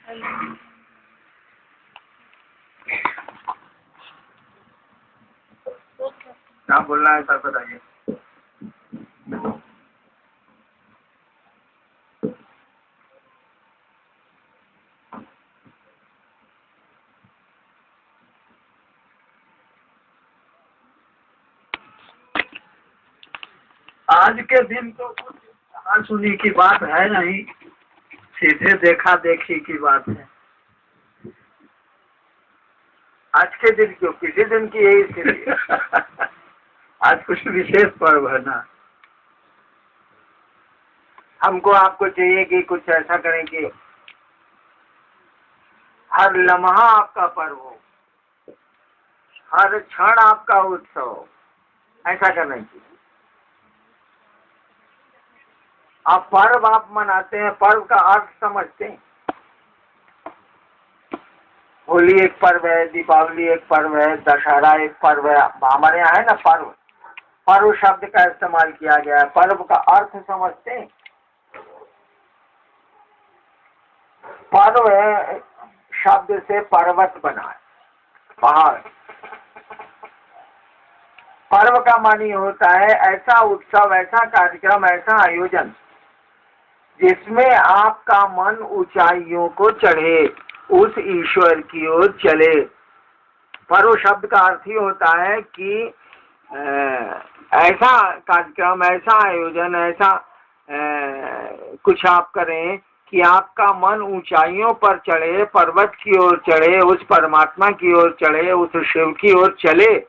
क्या बोलना है सर बताइए। आज के दिन तो कुछ कहा सुनी की बात है नहीं, सीधे देखा देखी की बात है। आज के दिन क्यों, किसी दिन की यही स्थिति आज कुछ विशेष पर्व है ना। हमको आपको चाहिए कि कुछ ऐसा करें कि हर लम्हा आपका पर्व हो, हर क्षण आपका उत्सव हो, ऐसा करना चाहिए। आप पर्व आप मनाते हैं, पर्व का अर्थ समझते हैं। होली एक पर्व है, दीपावली एक पर्व है, दशहरा एक पर्व है। हमारे यहाँ है ना पर्व, पर्व शब्द का इस्तेमाल किया गया है। पर्व का अर्थ समझते हैं। पर्व शब्द से पर्वत बना है, पहाड़। पर्व का मानी होता है ऐसा उत्सव, ऐसा कार्यक्रम, ऐसा आयोजन जिसमें आपका मन ऊंचाइयों को चढ़े, उस ईश्वर की ओर चले। पर्व शब्द का अर्थ ही होता है कि ऐसा कार्यक्रम, ऐसा आयोजन, ऐसा कुछ आप करें कि आपका मन ऊंचाइयों पर चढ़े, पर्वत की ओर चढ़े, उस परमात्मा की ओर चढ़े, उस शिव की ओर चले।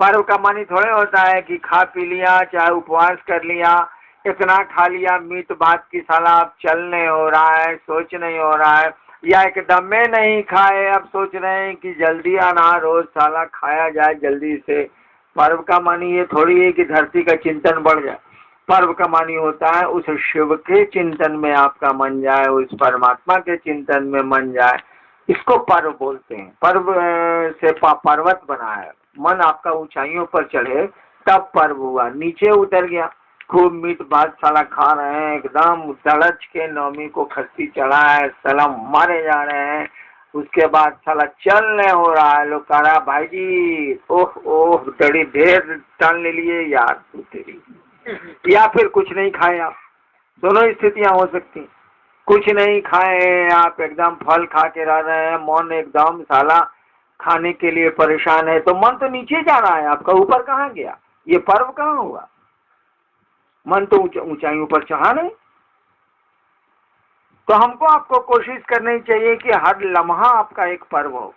पर्व का मानी थोड़े होता है कि खा पी लिया, चाहे उपवास कर लिया, इतना खा लिया मीट भात की साला अब चल नहीं हो रहा है, सोच नहीं हो रहा है, या एकदम में नहीं खाए अब सोच रहे हैं कि जल्दी आना, रोज साला खाया जाए जल्दी से। पर्व का मानी ये थोड़ी है कि धरती का चिंतन बढ़ जाए। पर्व का मानी होता है उस शिव के चिंतन में आपका मन जाए, उस परमात्मा के चिंतन में मन जाए। इसको पर्व बोलते हैं। पर्व से पर्वत बना है, मन आपका ऊंचाइयों पर चढ़े तब पर्व हुआ। नीचे उतर गया, खूब मीट भात साला खा रहे हैं, एकदम तड़च के नवमी को खस्सी चढ़ा है, सलाम मारे जा रहे हैं, उसके बाद साला चल नहीं हो रहा है। लोग कह रहा भाई जी ओह ओह बड़ी ढेर टन ले लिए यार तू तेरी, या फिर कुछ नहीं खाए आप। दोनों स्थितियां हो सकती। कुछ नहीं खाए आप, एकदम फल खा के रह रहे हैं, मन एकदम साला खाने के लिए परेशान है, तो मन तो नीचे जा रहा है आपका, ऊपर कहाँ गया? ये पर्व कहाँ हुआ? मन तो ऊंचाइयों पर चढ़ा नहीं। तो हमको आपको कोशिश करनी चाहिए कि हर लम्हा आपका एक पर्व हो,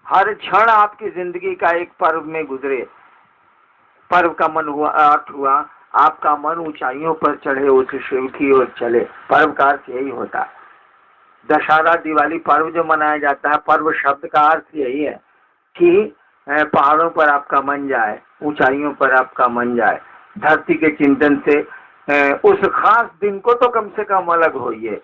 हर क्षण आपकी जिंदगी का एक पर्व में गुजरे। पर्व का मन हुआ, अर्थ हुआ आपका मन ऊंचाइयों पर चढ़े, उस शिव की ओर चले। पर्व का अर्थ यही होता है। दशहरा दिवाली पर्व जो मनाया जाता है, पर्व शब्द का अर्थ यही है कि पहाड़ों पर आपका मन जाए, ऊंचाइयों पर आपका मन जाए, धरती के चिंतन से उस खास दिन को तो कम से कम अलग होइए।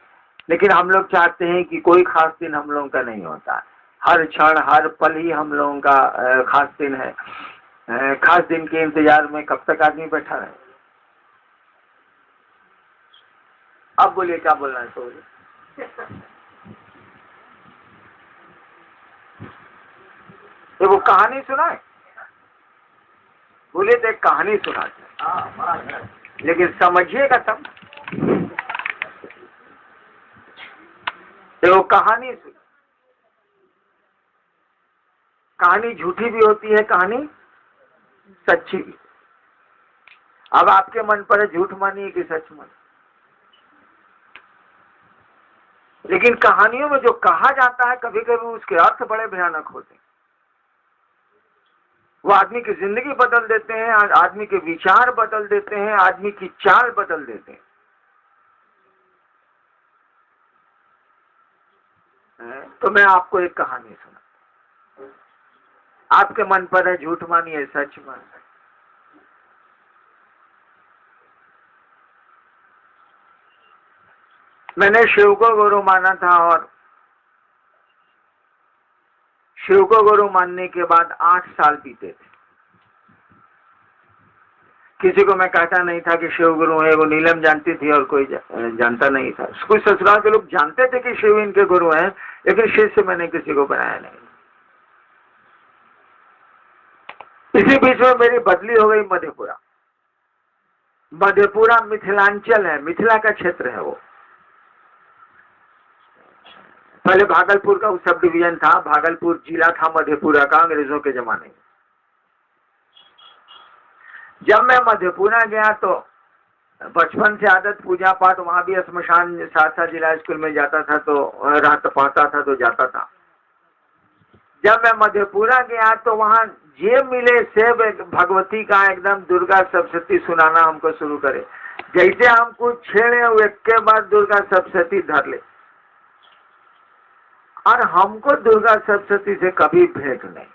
लेकिन हम लोग चाहते हैं कि कोई खास दिन हम लोगों का नहीं होता। हर क्षण हर पल ही हम लोगों का खास दिन है। खास दिन के इंतजार में कब तक आदमी बैठा रहे? अब बोलिए क्या बोलना है तो। तो वो कहानी सुनाए, बोले तो एक कहानी सुनाते, लेकिन समझिएगा तब। तो वो कहानी सुन, कहानी झूठी भी होती है, कहानी सच्ची भी। अब आपके मन पर है झूठ मानिए कि सच मानिए। लेकिन कहानियों में जो कहा जाता है कभी कभी उसके अर्थ बड़े भयानक होते हैं। वो आदमी की जिंदगी बदल देते हैं, आदमी के विचार बदल देते हैं, आदमी की चाल बदल देते हैं। तो मैं आपको एक कहानी सुना। आपके मन पर है झूठ मानिए सच मानिए। मैंने शिव को गुरु माना था, और शिव को गुरु मानने के बाद 8 साल बीते थे। किसी को मैं कहता नहीं था कि शिव गुरु है, वो नीलम जानती थी और कोई जानता नहीं था। कुछ ससुराल के लोग जानते थे कि शिव इनके गुरु हैं, लेकिन शिष्य मैंने किसी को बनाया नहीं। इसी बीच में मेरी बदली हो गई मधेपुरा। मधेपुरा मिथिलांचल है, मिथिला का क्षेत्र है वो। पहले भागलपुर का सब डिवीजन था, भागलपुर जिला था मधेपुरा का अंग्रेजों के जमाने में। जब मैं मधेपुरा गया तो बचपन से आदत पूजा पाठ, वहां भी श्मशान सहरसा जिला स्कूल में जाता था तो रात पढ़ता था तो जाता था। जब मैं मधेपुरा गया तो वहां जे मिले से भगवती का एकदम दुर्गा सप्तशती सुनाना हमको शुरू करे। जैसे हमको छेड़े हुए के बाद दुर्गा सप्तशती धर ले, और हमको दुर्गा सप्तशती से कभी भेंट नहीं।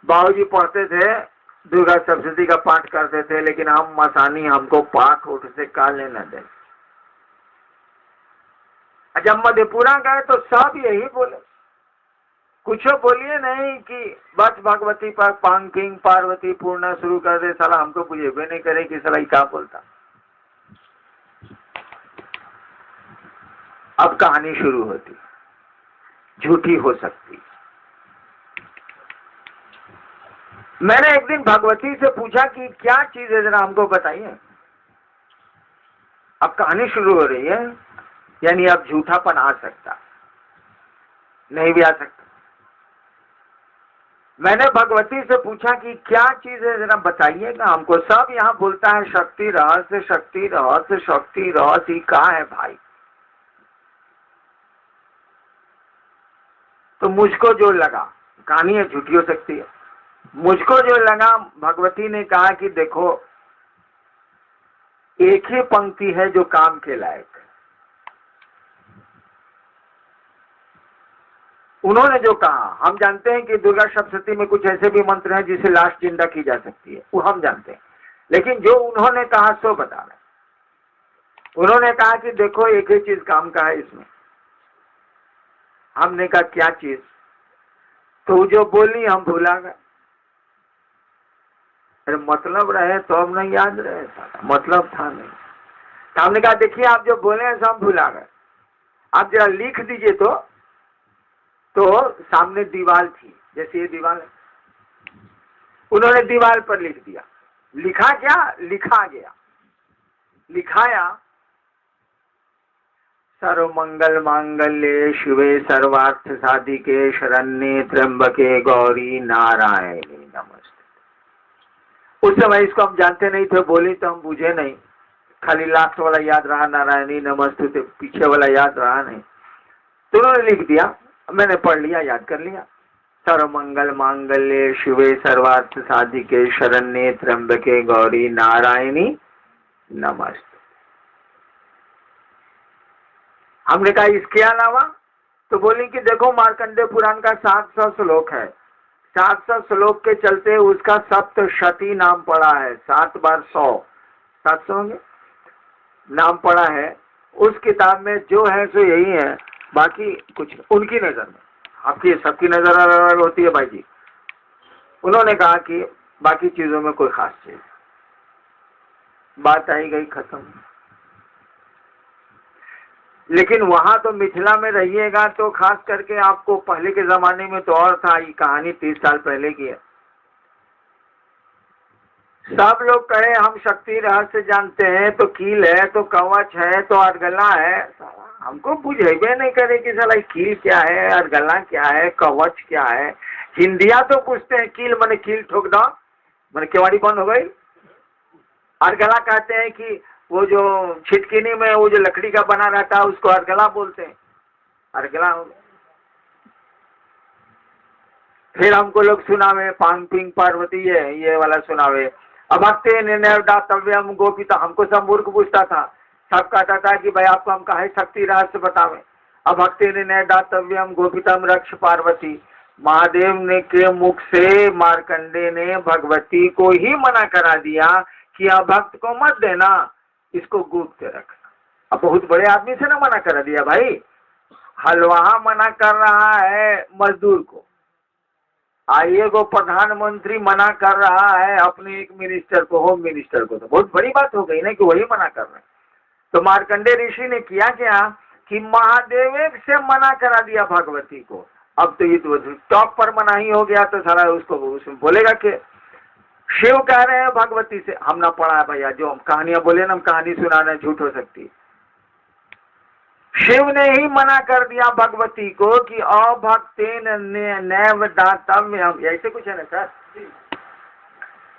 बाबूजी पढ़ते थे, दुर्गा सप्तशती का पाठ करते थे, लेकिन हम मसानी, हमको पाठ उठ से का लेना दे। जब मधेपुरा गए तो सब यही बोले, कुछ बोलिए नहीं कि बस भगवती पर पांकिंग पार्वती पूर्णा शुरू कर दे। साला हमको बुझे नहीं करे कि साला क्या बोलता। अब कहानी शुरू होती, झूठी हो सकती। मैंने एक दिन भगवती से पूछा कि क्या चीज है, जरा हमको बताइए। अब कहानी शुरू हो रही है, यानी अब झूठापन आ सकता, नहीं भी आ सकता। मैंने भगवती से पूछा कि क्या चीज है, जरा बताइएगा हमको। सब यहाँ बोलता है शक्ति रहस्य, शक्ति रहस्य, शक्ति रहस्य। कहाँ है भाई? तो मुझको जो लगा, कहानी है झूठी हो सकती है, मुझको जो लगा, भगवती ने कहा कि देखो एक ही पंक्ति है जो काम के लायक। उन्होंने जो कहा, हम जानते हैं कि दुर्गा सप्तशती में कुछ ऐसे भी मंत्र हैं जिसे लाश जिंदा की जा सकती है, वो हम जानते हैं, लेकिन जो उन्होंने कहा सो बता रहे। उन्होंने कहा कि देखो एक ही चीज काम का है इसमें। हमने कहा क्या चीज? तो जो बोली हम भुला गए। अरे मतलब रहे तो अब नहीं याद रहे, मतलब था नहीं। तो हमने कहा देखिए आप जो बोले हैं सब भुला गए, आप जरा लिख दीजिए। तो सामने दीवार थी, जैसे ये दीवार है, उन्होंने दीवार पर लिख दिया। लिखा क्या? लिखा गया, लिखाया, सर्व मंगल मांगल्ये शिवे सर्वार्थ साधिके शरण्ये त्र्यंबके गौरी नारायणी नमस्ते। उस समय इसको हम जानते नहीं थे, बोली तो हम बुझे नहीं, खाली लास्ट वाला याद रहा, नारायणी नमस्ते, पीछे वाला याद रहा नहीं। तो उन्होंने लिख दिया, मैंने पढ़ लिया, याद कर लिया। सर्व मंगल मांगल्ये शिवे सर्वार्थ साधिके शरण्ये त्र्यंबके गौरी नारायणी नमस्ते। हमने कहा इसके अलावा? तो बोली कि देखो मार्कंडेय पुराण का 700 श्लोक है, 700 श्लोक के चलते उसका सप्तशती नाम पड़ा है। 7 बार 100, 700 होंगे नाम पड़ा है। उस किताब में जो है सो यही है, बाकी कुछ उनकी नजर में, आपकी सबकी नजर अलग होती है भाई जी। उन्होंने कहा कि बाकी चीजों में कोई खास चीज। बात आई गई खत्म। लेकिन वहां तो मिथिला में रहिएगा तो खास करके आपको, पहले के जमाने में तो और था, ये कहानी 30 साल पहले की है। सब लोग कहे हम शक्ति रहस्य जानते हैं, तो कील है, तो कवच है, तो अर्गला है। हमको बुझेबे नहीं करे कि साला कील क्या है, अर्गला क्या है, कवच क्या है। हिंदिया तो पूछते हैं कील माने कील ठोक दो, माने केवाड़ी बंद हो गई। अर्गला कहते हैं कि वो जो छिटकिनी में वो जो लकड़ी का बना रहता है उसको अर्गला बोलते हैं, अर्गला हो गया। फिर हमको लोग सुनावे पांपिंग पार्वती है, ये वाला सुनावे। अभक्ते निर्णयव्यम गोपिता, हमको सब मूर्ख पूछता था, सब कहता था कि भाई आपको हम कहे शक्ति रहस्य बतावे। अभक्ते निर्णयव्यम गोपितम रक्ष पार्वती, महादेव ने के मुख से मार्कंडे ने भगवती को ही मना करा दिया कि अभक्त को मत देना, इसको गुप्त रखना। अब बहुत बड़े आदमी से ना मना करा दिया भाई, हलवाहा मना कर रहा है मजदूर को, आइए को प्रधानमंत्री मना कर रहा है अपने एक मिनिस्टर को, होम मिनिस्टर को, तो बहुत बड़ी बात हो गई ना कि वही मना कर रहे हैं। तो मार्कंडेय ऋषि ने किया क्या कि महादेव से मना करा दिया भगवती को। अब तो ये तो टॉप पर मना ही हो गया, तो सारा उसको उसमें बोलेगा कि शिव कह रहे हैं भगवती से, हम ना पढ़ा है भैया, जो हम कहानियां बोले ना, हम कहानी सुना रहे हैं, झूठ हो सकती है। शिव ने ही मना कर दिया भगवती को कि अभक्तेन नैव दातव्यम, ऐसे कुछ है ना सर,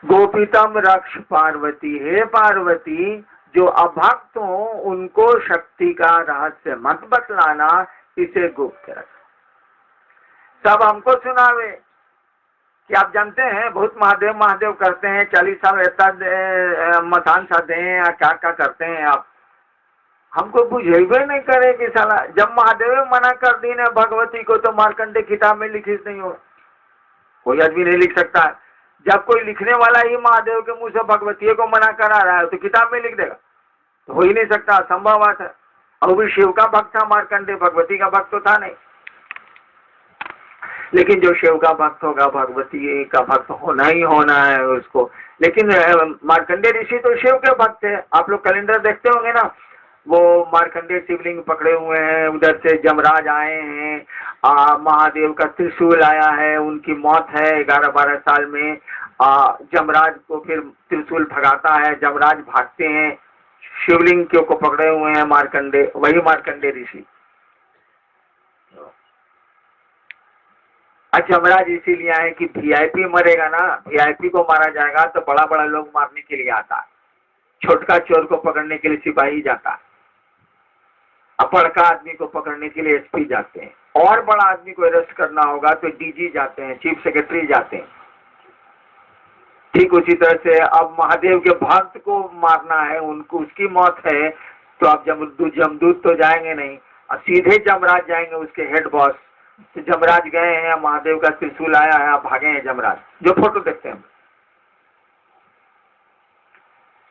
गोपीतम रक्ष पार्वती, हे पार्वती जो अभक्त हो उनको शक्ति का रहस्य मत बतलाना, इसे गुप्त रख। सब हमको सुनावे कि आप जानते हैं बहुत महादेव महादेव करते हैं, 40 साल ऐसा मकान साधे हैं या क्या क्या करते हैं आप, हमको बुझेबे नहीं करे कि साला जब महादेव मना कर दी ना भगवती को, तो मार्कंडेय किताब में लिखित नहीं होगा, कोई आदमी नहीं लिख सकता है। जब कोई लिखने वाला ही महादेव के मुंह से भगवती को मना करा रहा है तो किताब में लिख देगा, तो हो ही नहीं सकता, असंभव बात है। और भी शिव का भक्त था मार्कंडेय, भगवती का भक्त तो था नहीं। लेकिन जो शिव का भक्त होगा भगवती का भक्त होना ही होना है उसको। लेकिन मार्कंडेय ऋषि तो शिव के भक्त है। आप लोग कैलेंडर देखते होंगे ना, वो मार्कंडेय शिवलिंग पकड़े हुए हैं, उधर से जमराज आए हैं, महादेव का त्रिशूल आया है, उनकी मौत है 11-12 साल में, जमराज को फिर त्रिशूल भगाता है, जमराज भागते हैं, शिवलिंग को पकड़े हुए हैं मार्कंडेय, वही मार्कंडेय ऋषि। जमराज इसीलिए आए कि वीआईपी मरेगा ना, वीआईपी को मारा जाएगा तो बड़ा बड़ा लोग मारने के लिए आता है, छोटका चोर को पकड़ने के लिए सिपाही जाता है, बड़का आदमी को पकड़ने के लिए एसपी जाते हैं, और बड़ा आदमी को अरेस्ट करना होगा तो डीजी जाते हैं, चीफ सेक्रेटरी जाते हैं। ठीक उसी तरह से अब महादेव के भक्त को मारना है, उनको उसकी मौत है, तो अब जमदूत तो जाएंगे नहीं, सीधे जमराज जाएंगे, उसके हेड बॉस। तो जमराज गए हैं, महादेव का त्रिशूल आया है, आप भागे हैं जमराज, जो फोटो देखते हैं।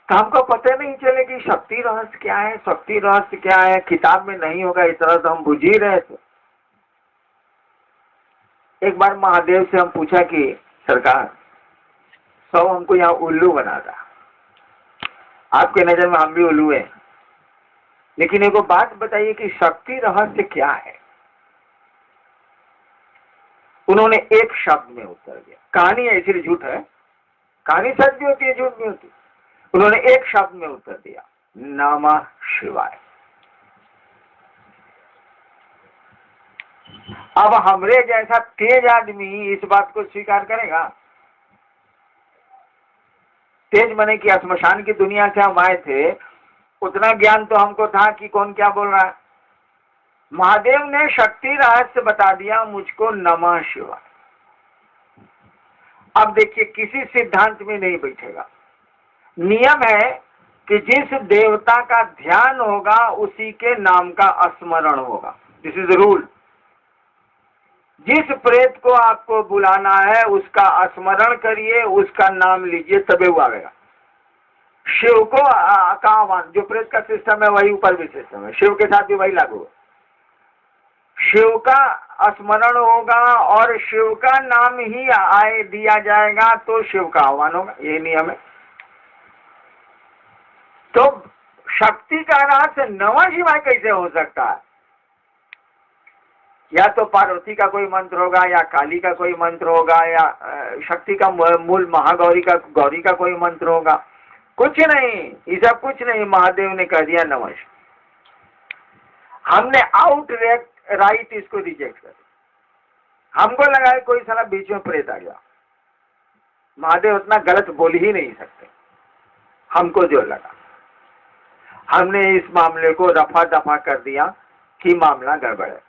तो हमको पता नहीं चले कि शक्ति रहस्य क्या है, शक्ति रहस्य क्या है, किताब में नहीं होगा, इस तरह तो हम बुझ ही रहे थे। एक बार महादेव से हम पूछा कि सरकार सब हमको यहाँ उल्लू बना था, आपके नजर में हम भी उल्लू हैं, लेकिन एक बात बताइए कि शक्ति रहस्य क्या है। उन्होंने एक शब्द में उत्तर दिया, कहानी है इसलिए झूठ है, कहानी सच भी होती है झूठ भी होती है। उन्होंने एक शब्द में उत्तर दिया, नमः शिवाय। अब हमरे जैसा तेज आदमी इस बात को स्वीकार करेगा? तेज मने कि श्मशान की दुनिया से हम आए थे, उतना ज्ञान तो हमको था कि कौन क्या बोल रहा है। महादेव ने शक्ति रहस्य बता दिया मुझको, नमः शिवाय। अब देखिए किसी सिद्धांत में नहीं बैठेगा, नियम है कि जिस देवता का ध्यान होगा उसी के नाम का स्मरण होगा, दिस इज रूल। जिस प्रेत को आपको बुलाना है उसका स्मरण करिए, उसका नाम लीजिए, तबे वो आएगा। शिव को का आह्वान, जो प्रेत का सिस्टम है वही ऊपर भी सिस्टम है, शिव के साथ भी वही लागू है। शिव का स्मरण होगा और शिव का नाम ही आए दिया जाएगा तो शिव का आह्वान होगा, ये नियम है। तो शक्ति का रहस्य नमः शिवाय कैसे हो सकता है? या तो पार्वती का कोई मंत्र होगा, या काली का कोई मंत्र होगा, या शक्ति का मूल महागौरी का, गौरी का कोई मंत्र होगा, कुछ नहीं, ये सब कुछ नहीं। महादेव ने कह दिया नमः शिवाय। हमने आउट राइट इसको रिजेक्ट कर दिया। हमको लगा है कोई साला बीच में प्रेत आ गया, महादेव उतना गलत बोल ही नहीं सकते। हमको जो लगा, हमने इस मामले को रफा दफा कर दिया कि मामला गड़बड़ है,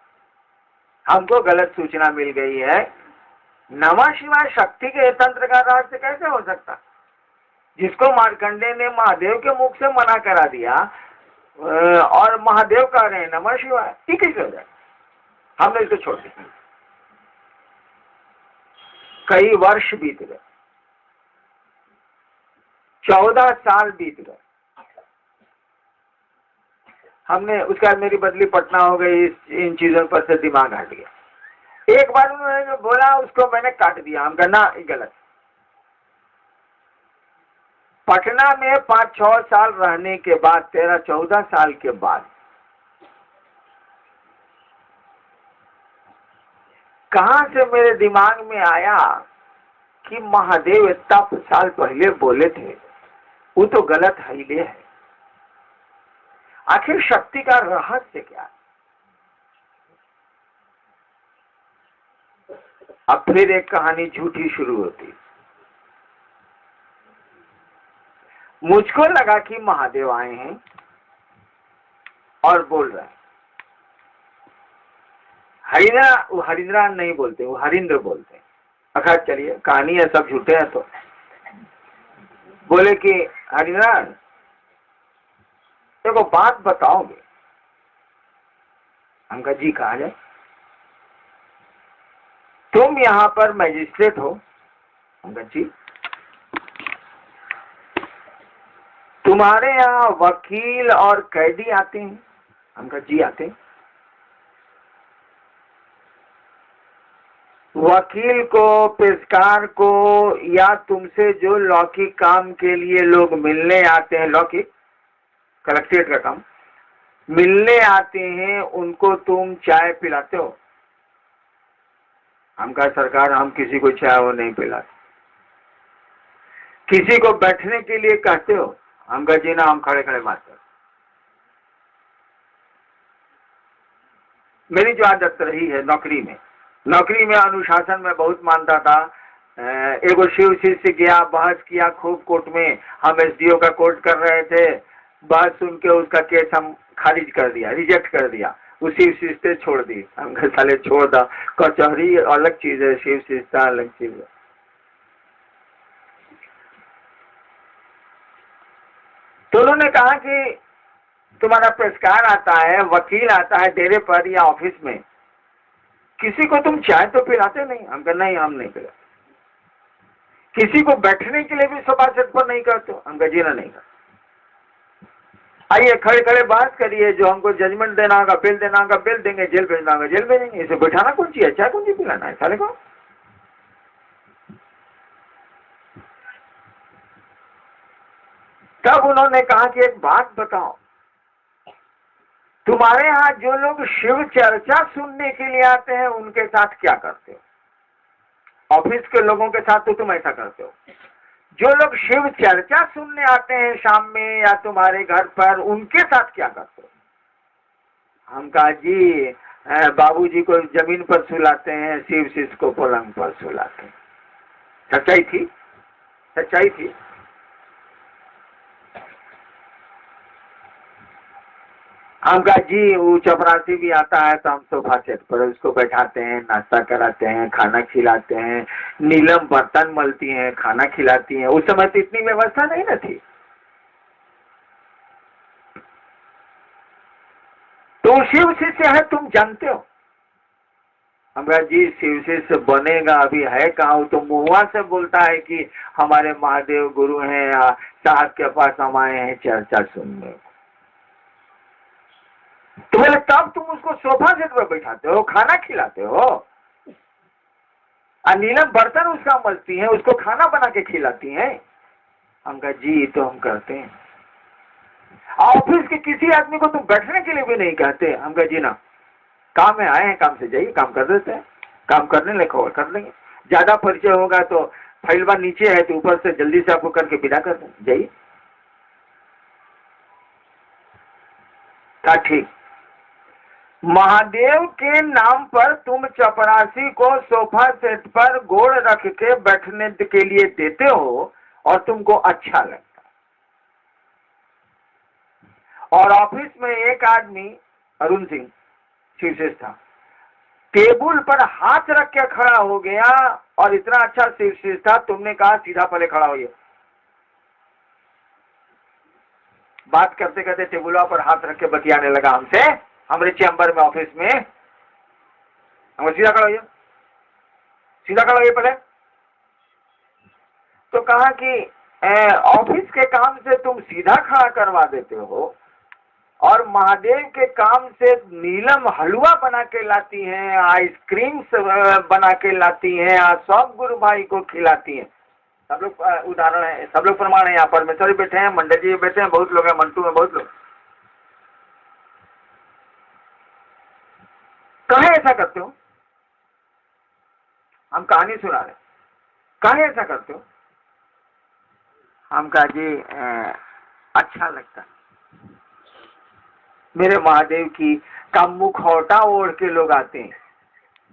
हमको गलत सूचना मिल गई है। नमः शिवाय शक्ति के तंत्र का रहस्य कैसे हो सकता, जिसको मार्कंडेय ने महादेव के मुख से मना करा दिया और महादेव कह रहे हैं नमः शिवाय, ठीक है हो जाए। हमने इसको छोड़ दिया। कई वर्ष बीत गए, 14 साल बीत गए। हमने उसके बाद मेरी बदली पटना हो गई, इन चीजों पर से दिमाग हट गया। एक बार उन्होंने जो बोला उसको मैंने काट दिया। हम कहना ये गलत। पटना में 5-6 साल रहने के बाद, 13-14 साल के बाद कहां से मेरे दिमाग में आया कि महादेव इतना साल पहले बोले थे, वो तो गलत हिले है। आखिर शक्ति का रहस्य क्या है? अब फिर एक कहानी झूठी शुरू होती। मुझको लगा कि महादेव आए हैं और बोल रहे हैं। वो हरिंद्रा नहीं बोलते, वो हरिंद्र बोलते हैं। अखा चलिए, कहानी है, सब झूठे हैं। तो बोले कि हरिंद्रा देखो बात बताओगे? हम कहा जी कहा जाए। तुम यहाँ पर मैजिस्ट्रेट हो? हम कहा जी। तुम्हारे यहाँ वकील और कैदी आते हैं? हम कहा जी आते हैं। वकील को, पेशकार को, या तुमसे जो लौकिक काम के लिए लोग मिलने आते हैं, लौकिक कलेक्ट्रेट का काम, मिलने आते हैं, उनको तुम चाय पिलाते हो? हम कहा सरकार हम किसी को चाय वो नहीं पिलाते। किसी को बैठने के लिए कहते हो? हम कहा जी ना, हम खड़े खड़े बात करते। मेरी जो आदत रही है नौकरी में अनुशासन में बहुत मानता था। एगो शिव शिष्य गया, बहस किया खूब कोर्ट में। हम एसडीओ का कोर्ट कर रहे थे, बहस सुन के उसका केस हम खारिज कर दिया, रिजेक्ट कर दिया। वो शिव शिष्य छोड़ दी। हम साले छोड़ दा, कचहरी अलग चीज है, शिव शिष्यता अलग चीज है। तो उन्होंने कहा कि तुम्हारा पेशकार आता है, वकील आता है डेरे पर या ऑफिस में, किसी को तुम चाय तो पिलाते नहीं? हम कहा नहीं, हम नहीं पिलाते। किसी को बैठने के लिए भी सोफा सेट पर नहीं करते? हम कहा जी ना, नहीं करते। आइए खड़े खड़े बात करिए, जो हमको जजमेंट देना होगा, बिल देना होगा, बिल देंगे, जेल भेजना होगा, जेल भेजेंगे। इसे बैठाना कौन चाहिए, चाय कौन सी पिलाना है साले को? तब उन्होंने कहा कि एक बात बताओ, तुम्हारे यहाँ जो लोग शिव चर्चा सुनने के लिए आते हैं उनके साथ क्या करते हो? ऑफिस के लोगों के साथ तो तुम ऐसा करते हो। जो लोग शिव चर्चा सुनने आते हैं शाम में या तुम्हारे घर पर, उनके साथ क्या करते हो? हम कहा जी बाबूजी को जमीन पर सुलाते हैं, शिव शिष्य को पलंग पर सुलाते हैं। सच्चाई थी, सच्चाई थी। हम कहा जी वो चपरासी भी आता है तो हम सोफा सेट पर उसको बैठाते हैं, नाश्ता कराते हैं, खाना खिलाते हैं, नीलम बर्तन मलती हैं, खाना खिलाती हैं। उस समय तो इतनी व्यवस्था नहीं न थी। तो शिव शिष्य है, तुम जानते हो? हम कहा जी शिव शिष्य बनेगा अभी है कहाँ, वो तो मुहुआ से बोलता है कि हमारे महादेव गुरु हैं, साहब के पास हम आए हैं चर्चा सुनने। तो बोले तब तुम उसको सोफा सेट पर बैठाते हो, खाना खिलाते हो, और नीलम बर्तन उसका मलती है, उसको खाना बना के खिलाती हैं। हम कहा जी तो हम करते हैं। ऑफिस के किसी आदमी को तुम बैठने के लिए भी नहीं कहते? हम कहा जी ना, काम में आए हैं, काम से जाइए, काम कर देते हैं, काम करने लेखो और कर लेंगे। ज्यादा परिचय होगा तो फाइलवा नीचे है तो ऊपर से जल्दी से आपको करके विदा कर दें, जाइए। कहा ठीक। महादेव के नाम पर तुम चपरासी को सोफा सेट पर गोड़ रख के बैठने के लिए देते हो और तुमको अच्छा लगता। और ऑफिस में एक आदमी अरुण सिंह शिव शिष्य था, टेबल पर हाथ रख के खड़ा हो गया और इतना अच्छा शिव शिष्य था, तुमने कहा सीधा पहले खड़ा होइए। बात करते करते टेबुला पर हाथ रख के बतियाने लगा हमसे, हमारे चैम्बर में ऑफिस में। हम सीधा खड़ा होइए, सीधा खड़ा होइए पहले। तो कहा कि ऑफिस के काम से तुम सीधा खड़ा करवा देते हो, और महादेव के काम से नीलम हलवा बना के लाती हैं, आइसक्रीम बना के लाती हैं, और सब गुरु भाई को खिलाती हैं। सब लोग उदाहरण है, सब लोग प्रमाण है। यहाँ परमेश्वर बैठे हैं, मंडल जी बैठे हैं, बहुत लोग हैं, मंटू में बहुत लोग। कहाँ ऐसा करते हो? हम कहानी सुना रहे, कहाँ ऐसा करते हो? हम कहा जी अच्छा लगता, मेरे महादेव की का मुखौटा ओढ़ के लोग आते हैं,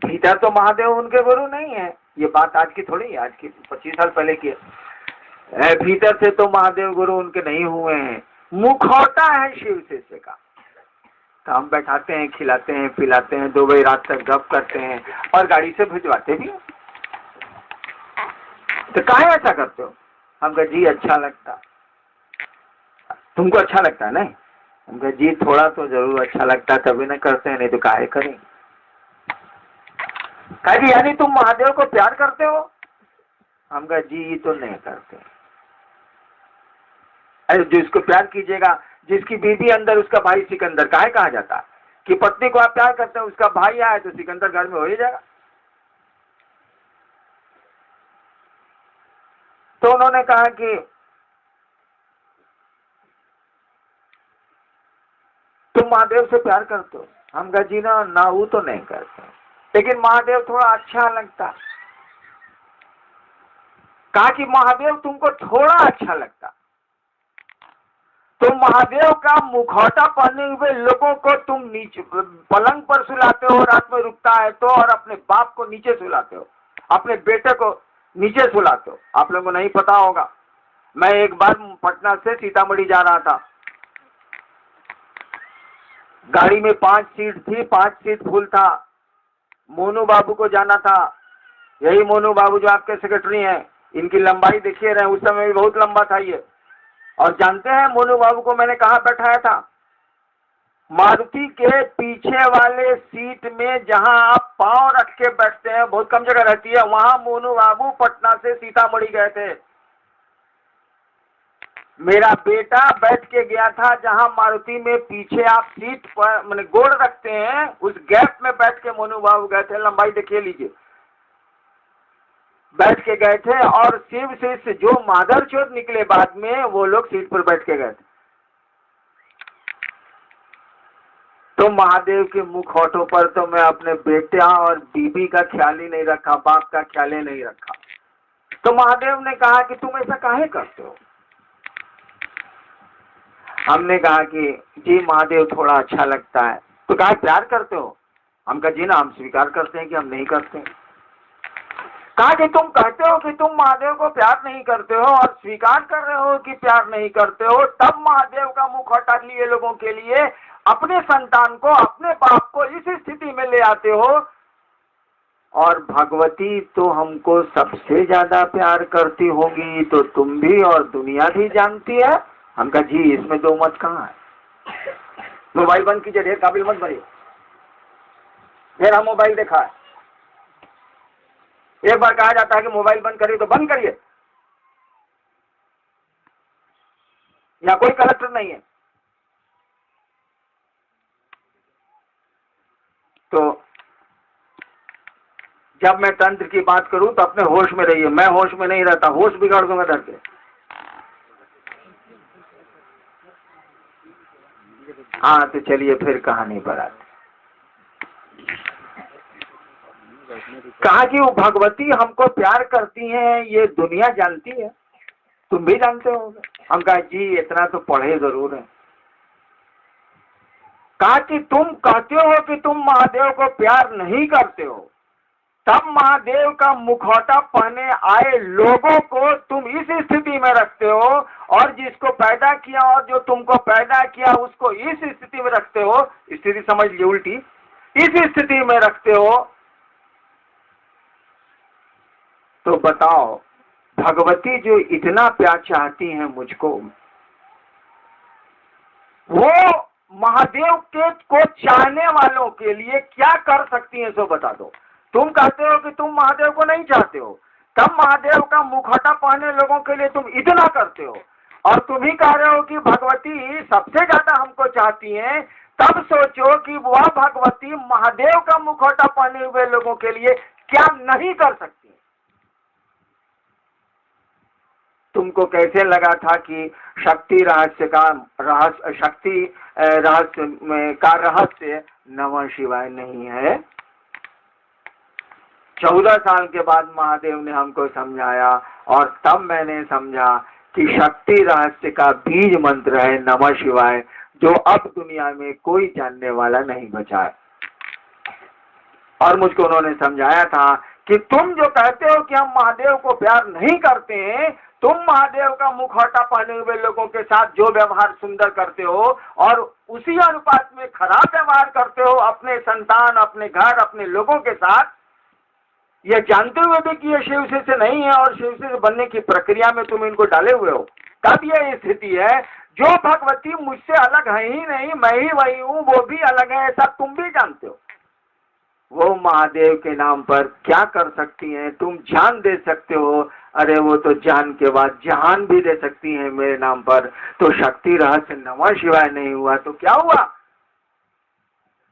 भीतर तो महादेव उनके गुरु नहीं है। ये बात आज की थोड़ी है, आज की 25 साल पहले की है। भीतर से तो महादेव गुरु उनके नहीं हुए हैं, मुखौटा है शिव शिष्य का। तो हम बैठाते हैं, खिलाते हैं, पिलाते हैं, 2 बजे रात तक गप करते हैं और गाड़ी से भिजवाते भी। तो काहे ऐसा करते हो? हम कहा जी अच्छा लगता। तुमको अच्छा लगता है? नहीं। हम कहा जी थोड़ा तो जरूर अच्छा लगता, तभी ना करते हैं, नहीं तो काहे करें। कहा जी यानी तुम महादेव को प्यार करते हो? हम कहा जी ये तो नहीं करते। अरे जिसको प्यार कीजिएगा, जिसकी बीवी अंदर उसका भाई सिकंदर, काहे कहा जाता है कि पत्नी को आप प्यार करते हैं, उसका भाई आए तो सिकंदर घर में हो ही जाएगा। तो उन्होंने कहा कि तुम महादेव से प्यार करते हो? हम कहा जी ना वो तो नहीं करते, लेकिन महादेव थोड़ा अच्छा लगता। कहा कि महादेव तुमको थोड़ा अच्छा लगता, तो महादेव का मुखौटा पहने हुए लोगों को तुम नीचे पलंग पर सुलाते हो, रात में रुकता है तो, और अपने बाप को नीचे सुलाते हो, अपने बेटे को नीचे सुलाते हो। आप लोगों को नहीं पता होगा, मैं एक बार पटना से सीतामढ़ी जा रहा था, गाड़ी में 5 सीट थी, 5 सीट फुल था। मोनू बाबू को जाना था, यही मोनू बाबू जो आपके सेक्रेटरी हैं, इनकी लंबाई देखिए रहे, उस समय भी बहुत लंबा था ये। और जानते हैं मोनू बाबू को मैंने कहाँ बैठाया था? मारुति के पीछे वाले सीट में, जहां आप पांव रख के बैठते हैं, बहुत कम जगह रहती है, वहां मोनू बाबू पटना से सीतामढ़ी गए थे। मेरा बेटा बैठ के गया था जहां मारुति में पीछे आप सीट पर मैंने गोड़ रखते हैं, उस गैप में बैठ के मोनू बाबू गए थे। लंबाई देखिए लीजिए, बैठ के गए थे। और शिव शिष्य जो माधरचोद निकले बाद में, वो लोग सीट पर बैठ के गए थे। तो महादेव के मुखौटों पर तो मैं अपने बेटा और बीबी का ख्याल ही नहीं रखा, बाप का ख्याल ही नहीं रखा। तो महादेव ने कहा कि तुम ऐसा काहे करते हो? हमने कहा कि जी महादेव थोड़ा अच्छा लगता है। तो कहा प्यार करते हो? हम कहा जी ना, हम स्वीकार करते हैं कि हम नहीं करते। कहा कि तुम कहते हो कि तुम महादेव को प्यार नहीं करते हो और स्वीकार कर रहे हो कि प्यार नहीं करते हो, तब महादेव का मुखौटा लिए लोगों के लिए अपने संतान को, अपने बाप को इस स्थिति में ले आते हो। और भगवती तो हमको सबसे ज्यादा प्यार करती होगी, तो तुम भी और दुनिया भी जानती है। हम कहा जी इसमें दो मत कहाँ है। मोबाइल बंद कीजिए, ढेर काबिल मत बनिए, ढेर मोबाइल देखा है। एक बार कहा जाता है कि मोबाइल बंद करिए तो बंद करिए, यहाँ कोई कलेक्टर नहीं है। तो जब मैं तंत्र की बात करूं तो अपने होश में रहिए, मैं होश में नहीं रहता, होश बिगाड़ दूंगा डर के। हाँ तो चलिए फिर कहानी पर आते। कहा कि वो भगवती हमको प्यार करती हैं, ये दुनिया जानती है, तुम भी जानते हो। हम कहा जी इतना तो पढ़े जरूर है। कहा कि तुम कहते हो कि तुम महादेव को प्यार नहीं करते हो, तब महादेव का मुखौटा पहने आए लोगों को तुम इस स्थिति में रखते हो, और जिसको पैदा किया और जो तुमको पैदा किया उसको इस स्थिति में रखते हो। स्थिति समझ ली उल्टी, इस स्थिति में रखते हो। तो बताओ भगवती जो इतना प्यार चाहती हैं मुझको, वो महादेव के को चाहने वालों के लिए क्या कर सकती हैं, सो बता दो। तुम कहते हो कि तुम महादेव को नहीं चाहते हो, तब महादेव का मुखौटा पहने लोगों के लिए तुम इतना करते हो, और तुम ही कह रहे हो कि भगवती सबसे ज्यादा हमको चाहती हैं, तब सोचो कि वह भगवती महादेव का मुखौटा पहने हुए लोगों के लिए क्या नहीं कर सकती। तुमको कैसे लगा था कि शक्ति रहस्य का रहस्य, शक्ति रहस्य का रहस्य नमः शिवाय नहीं है? 14 साल के बाद महादेव ने हमको समझाया और तब मैंने समझा कि शक्ति रहस्य का बीज मंत्र है नमः शिवाय, जो अब दुनिया में कोई जानने वाला नहीं बचा है। और मुझको उन्होंने समझाया था कि तुम जो कहते हो कि हम महादेव को प्यार नहीं करते हैं, तुम महादेव का मुखौटा पहने हुए लोगों के साथ जो व्यवहार सुंदर करते हो और उसी अनुपात में खराब व्यवहार करते हो अपने संतान, अपने घर, अपने लोगों के साथ, यह जानते हुए भी कि ये शिव से नहीं है और शिव से बनने की प्रक्रिया में तुम इनको डाले हुए हो। तब यह स्थिति है, जो भगवती मुझसे अलग है ही नहीं, मैं ही वही हूं, वो भी अलग है, ऐसा तुम भी जानते हो। वो महादेव के नाम पर क्या कर सकती हैं? तुम जान दे सकते हो, अरे वो तो जान के बाद जहान भी दे सकती हैं मेरे नाम पर। तो शक्ति रहस्य नमः शिवाय नहीं हुआ तो क्या हुआ?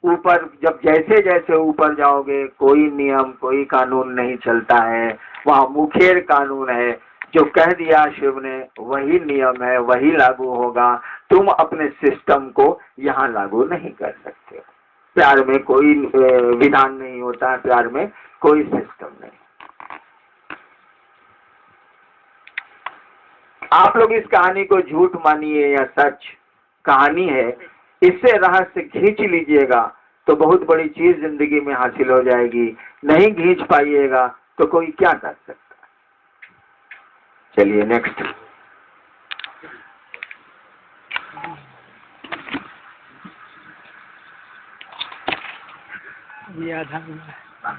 ऊपर जब जैसे जैसे ऊपर जाओगे, कोई नियम, कोई कानून नहीं चलता है, वहाँ मुखेर कानून है। जो कह दिया शिव ने वही नियम है, वही लागू होगा। तुम अपने सिस्टम को यहाँ लागू नहीं कर सकते। प्यार में कोई विधान नहीं होता है, प्यार में कोई सिस्टम नहीं। आप लोग इस कहानी को झूठ मानिए या सच कहानी है, इससे रहस्य खींच लीजिएगा तो बहुत बड़ी चीज जिंदगी में हासिल हो जाएगी। नहीं खींच पाइएगा तो कोई क्या कर सकता। चलिए नेक्स्ट।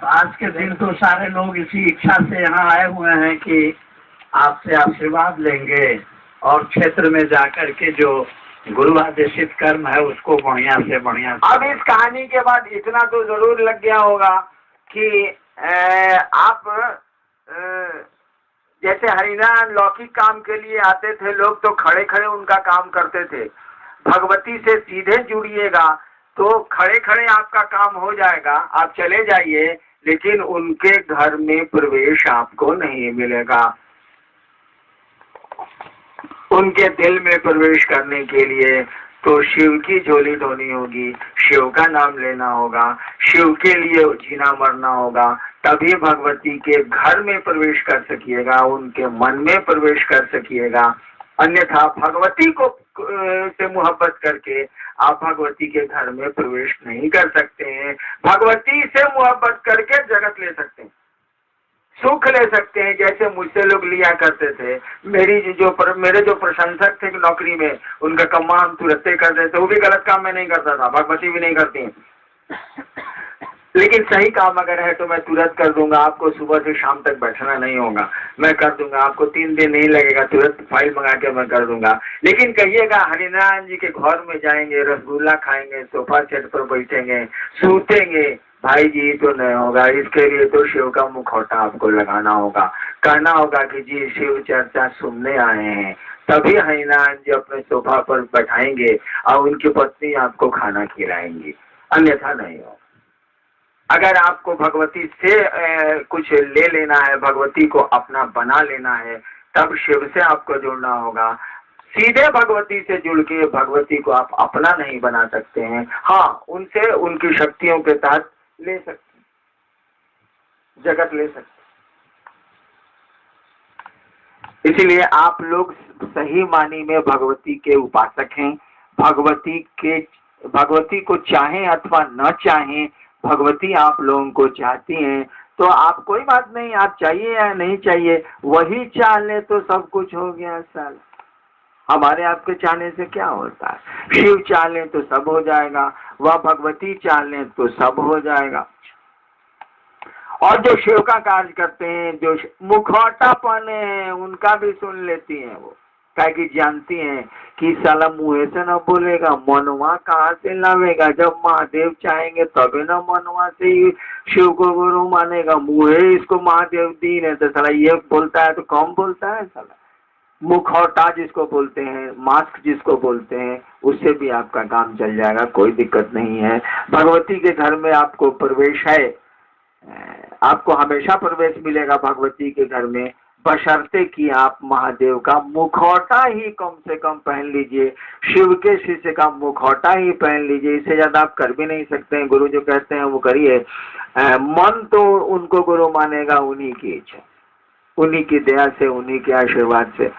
आज के दिन तो सारे लोग इसी इच्छा से यहाँ आए हुए हैं कि आपसे आशीर्वाद लेंगे और क्षेत्र में जाकर के जो गुरु आदेशित कर्म है उसको बढ़िया से बढ़िया। अब इस कहानी के बाद इतना तो जरूर लग गया होगा कि आप जैसे हरिनारायण लौकिक काम के लिए आते थे लोग, तो खड़े खड़े उनका काम करते थे। भगवती से सीधे जुड़िएगा तो खड़े खड़े आपका काम हो जाएगा, आप चले जाइए, लेकिन उनके घर में प्रवेश आपको नहीं मिलेगा। उनके दिल में प्रवेश करने के लिए तो शिव की झोली ढोनी होगी, शिव का नाम लेना होगा, शिव के लिए जीना मरना होगा, तभी भगवती के घर में प्रवेश कर सकिएगा, उनके मन में प्रवेश कर सकिएगा। अन्यथा भगवती को से मोहब्बत करके आप भगवती के घर में प्रवेश नहीं कर सकते हैं। भगवती से मोहब्बत करके जगत ले सकते हैं, सुख ले सकते हैं, जैसे मुझसे लोग लिया करते थे। मेरे जो प्रशंसक थे नौकरी में, उनका कम्मा हम तुरंत कर देते। वो भी गलत काम मैं नहीं करता था, भगवती भी नहीं करती, लेकिन सही काम अगर है तो मैं तुरंत कर दूंगा। आपको सुबह से शाम तक बैठना नहीं होगा, मैं कर दूंगा। आपको 3 दिन नहीं लगेगा, तुरंत फाइल मंगा के मैं कर दूंगा। लेकिन कहिएगा हरिनारायण जी के घर में जाएंगे, रसगुल्ला खाएंगे, सोफा सेट पर बैठेंगे, सूतेंगे, भाई जी तो नहीं होगा। इसके लिए तो शिव का मुखौटा आपको लगाना होगा, कहना होगा कि जी शिव चर्चा सुनने आए हैं, तभी हरिनारायण जी अपने सोफा पर बैठाएंगे और उनकी पत्नी आपको खाना खिलाएंगी, अन्यथा नहीं होगा। अगर आपको भगवती से कुछ ले लेना है, भगवती को अपना बना लेना है, तब शिव से आपको जुड़ना होगा। सीधे भगवती से जुड़ के भगवती को आप अपना नहीं बना सकते हैं। हाँ, उनसे उनकी शक्तियों के तहत ले सकते, जगत ले सकते। इसीलिए आप लोग सही मानी में भगवती के उपासक हैं। भगवती को चाहें अथवा न चाहें, भगवती आप लोगों को चाहती हैं। तो आप कोई बात नहीं, आप चाहिए या नहीं चाहिए, वही चाह ले तो सब कुछ हो गया। साल हमारे आपके चाहने से क्या होता है? शिव चाह ले तो सब हो जाएगा, वह भगवती चाह ले तो सब हो जाएगा। और जो शिव का कार्य करते हैं, जो मुखौटा पहने हैं, उनका भी सुन लेती हैं वो, क्या कि जानती हैं कि साला मुँह से न बोलेगा, मनवा कहाँ से लावेगा। जब महादेव चाहेंगे तभी न मनवा से ही शिव को गुरु मानेगा। मुँह इसको महादेव दीन है तो साला ये बोलता है तो कम बोलता है। साला मुखौटा जिसको बोलते हैं, मास्क जिसको बोलते हैं, उससे भी आपका काम चल जाएगा, कोई दिक्कत नहीं है। भगवती के घर में आपको प्रवेश है, आपको हमेशा प्रवेश मिलेगा भगवती के घर में, बशर्ते कि आप महादेव का मुखौटा ही कम से कम पहन लीजिए, शिव के शिष्य का मुखौटा ही पहन लीजिए। इससे ज्यादा आप कर भी नहीं सकते हैं। गुरु जो कहते हैं वो करिए। मन तो उनको गुरु मानेगा उन्हीं की इच्छा, उन्हीं की दया से, उन्हीं के आशीर्वाद से।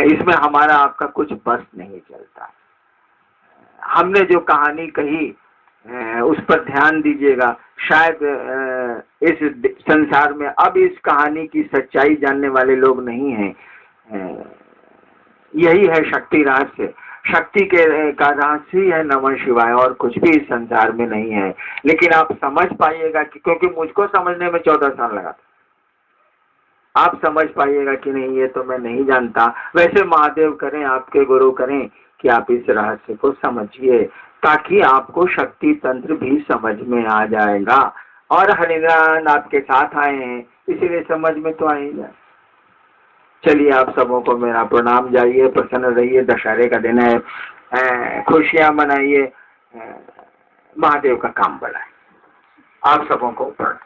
इसमें हमारा आपका कुछ बस नहीं चलता। हमने जो कहानी कही उस पर ध्यान दीजिएगा। शायद इस संसार में अब इस कहानी की सच्चाई जानने वाले लोग नहीं हैं। यही है शक्ति रहस्य। शक्ति के का रहस्य ही है नमः शिवाय, और कुछ भी इस संसार में नहीं है। लेकिन आप समझ पाइएगा कि, क्योंकि मुझको समझने में 14 साल लगा था, आप समझ पाइएगा कि नहीं ये तो मैं नहीं जानता। वैसे महादेव करें, आपके गुरु करें कि आप इस रहस्य को समझिए, ताकि आपको शक्ति तंत्र भी समझ में आ जाएगा। और हरिनारायण आपके साथ आए हैं, इसीलिए समझ में तो आएगा। चलिए, आप सबों को मेरा प्रणाम। जाइए, प्रसन्न रहिए। दशहरे का दिन है, खुशियां मनाइए, महादेव का काम बढ़ाए। आप सबों को प्रणाम।